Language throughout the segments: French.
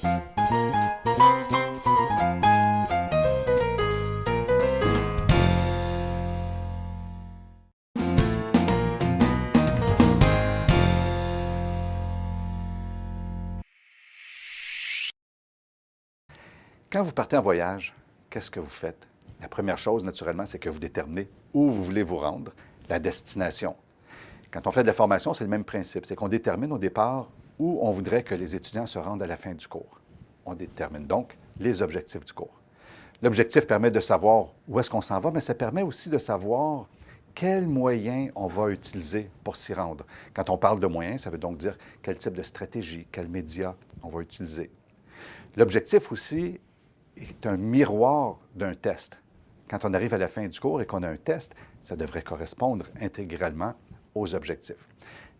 Quand vous partez en voyage, qu'est-ce que vous faites? La première chose, naturellement, c'est que vous déterminez où vous voulez vous rendre, la destination. Quand on fait de la formation, c'est le même principe. C'est qu'on détermine au départ où on voudrait que les étudiants se rendent à la fin du cours. On détermine donc les objectifs du cours. L'objectif permet de savoir où est-ce qu'on s'en va, mais ça permet aussi de savoir quels moyens on va utiliser pour s'y rendre. Quand on parle de moyens, ça veut donc dire quel type de stratégie, quels médias on va utiliser. L'objectif aussi est un miroir d'un test. Quand on arrive à la fin du cours et qu'on a un test, ça devrait correspondre intégralement aux objectifs.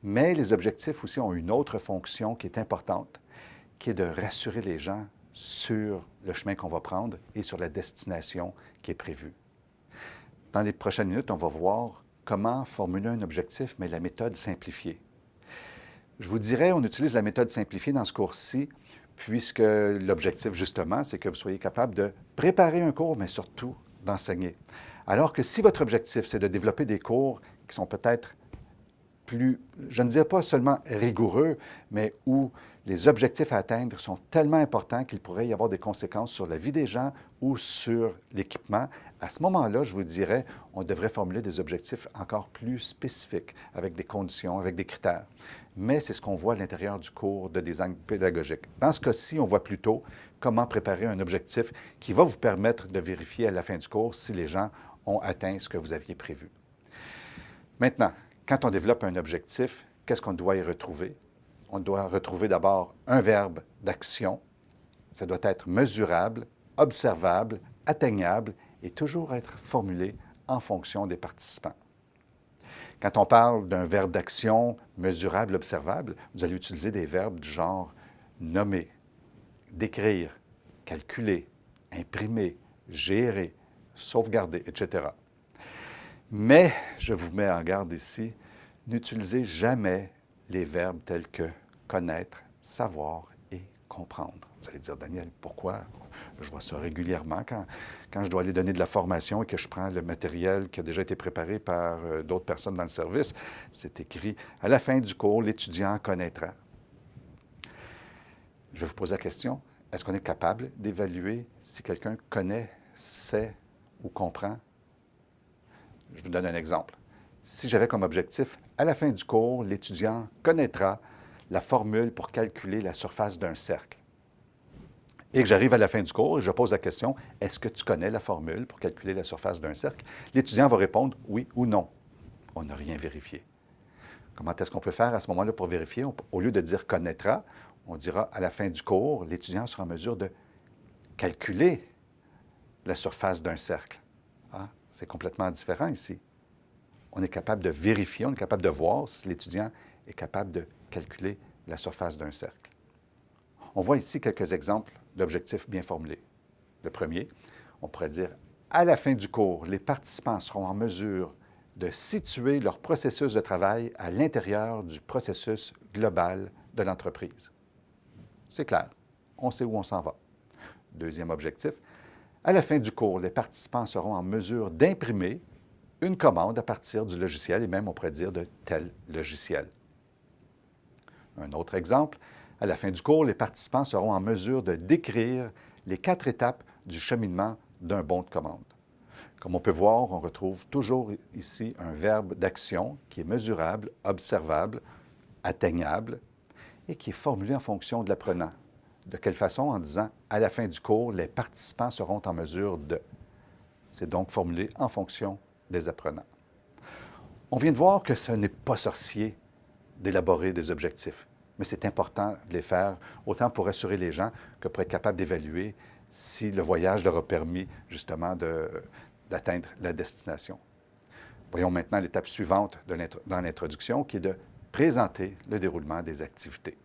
Mais les objectifs aussi ont une autre fonction qui est importante, qui est de rassurer les gens sur le chemin qu'on va prendre et sur la destination qui est prévue. Dans les prochaines minutes, on va voir comment formuler un objectif, mais la méthode simplifiée. Je vous dirais, on utilise la méthode simplifiée dans ce cours-ci, puisque l'objectif, justement, c'est que vous soyez capable de préparer un cours, mais surtout d'enseigner. Alors que si votre objectif, c'est de développer des cours qui sont peut-être plus, je ne dirais pas seulement rigoureux, mais où les objectifs à atteindre sont tellement importants qu'il pourrait y avoir des conséquences sur la vie des gens ou sur l'équipement, à ce moment-là, je vous dirais, on devrait formuler des objectifs encore plus spécifiques, avec des conditions, avec des critères. Mais c'est ce qu'on voit à l'intérieur du cours de design pédagogique. Dans ce cas-ci, on voit plutôt comment préparer un objectif qui va vous permettre de vérifier à la fin du cours si les gens ont atteint ce que vous aviez prévu. Maintenant, quand on développe un objectif, qu'est-ce qu'on doit y retrouver? On doit retrouver d'abord un verbe d'action. Ça doit être mesurable, observable, atteignable et toujours être formulé en fonction des participants. Quand on parle d'un verbe d'action mesurable, observable, vous allez utiliser des verbes du genre nommer, décrire, calculer, imprimer, gérer, sauvegarder, etc. Mais, je vous mets en garde ici, n'utilisez jamais les verbes tels que connaître, savoir et comprendre. Vous allez dire, Daniel, pourquoi? Je vois ça régulièrement quand je dois aller donner de la formation et que je prends le matériel qui a déjà été préparé par d'autres personnes dans le service. C'est écrit, à la fin du cours, l'étudiant connaîtra. Je vais vous poser la question, est-ce qu'on est capable d'évaluer si quelqu'un connaît, sait ou comprend? Je vous donne un exemple. Si j'avais comme objectif, à la fin du cours, l'étudiant connaîtra la formule pour calculer la surface d'un cercle. Et que j'arrive à la fin du cours et je pose la question, est-ce que tu connais la formule pour calculer la surface d'un cercle? L'étudiant va répondre oui ou non. On n'a rien vérifié. Comment est-ce qu'on peut faire à ce moment-là pour vérifier? Au lieu de dire connaîtra, on dira à la fin du cours, l'étudiant sera en mesure de calculer la surface d'un cercle. Ah, c'est complètement différent ici. On est capable de vérifier, on est capable de voir si l'étudiant est capable de calculer la surface d'un cercle. On voit ici quelques exemples d'objectifs bien formulés. Le premier, on pourrait dire, à la fin du cours, les participants seront en mesure de situer leur processus de travail à l'intérieur du processus global de l'entreprise. C'est clair, on sait où on s'en va. Deuxième objectif, à la fin du cours, les participants seront en mesure d'imprimer une commande à partir du logiciel, et même on pourrait dire de tel logiciel. Un autre exemple, à la fin du cours, les participants seront en mesure de décrire les 4 étapes du cheminement d'un bon de commande. Comme on peut voir, on retrouve toujours ici un verbe d'action qui est mesurable, observable, atteignable et qui est formulé en fonction de l'apprenant. De quelle façon? En disant, à la fin du cours, les participants seront en mesure de. C'est donc formulé en fonction des apprenants. On vient de voir que ce n'est pas sorcier d'élaborer des objectifs, mais c'est important de les faire autant pour rassurer les gens que pour être capable d'évaluer si le voyage leur a permis justement d'atteindre la destination. Voyons maintenant l'étape suivante dans l'introduction qui est de présenter le déroulement des activités.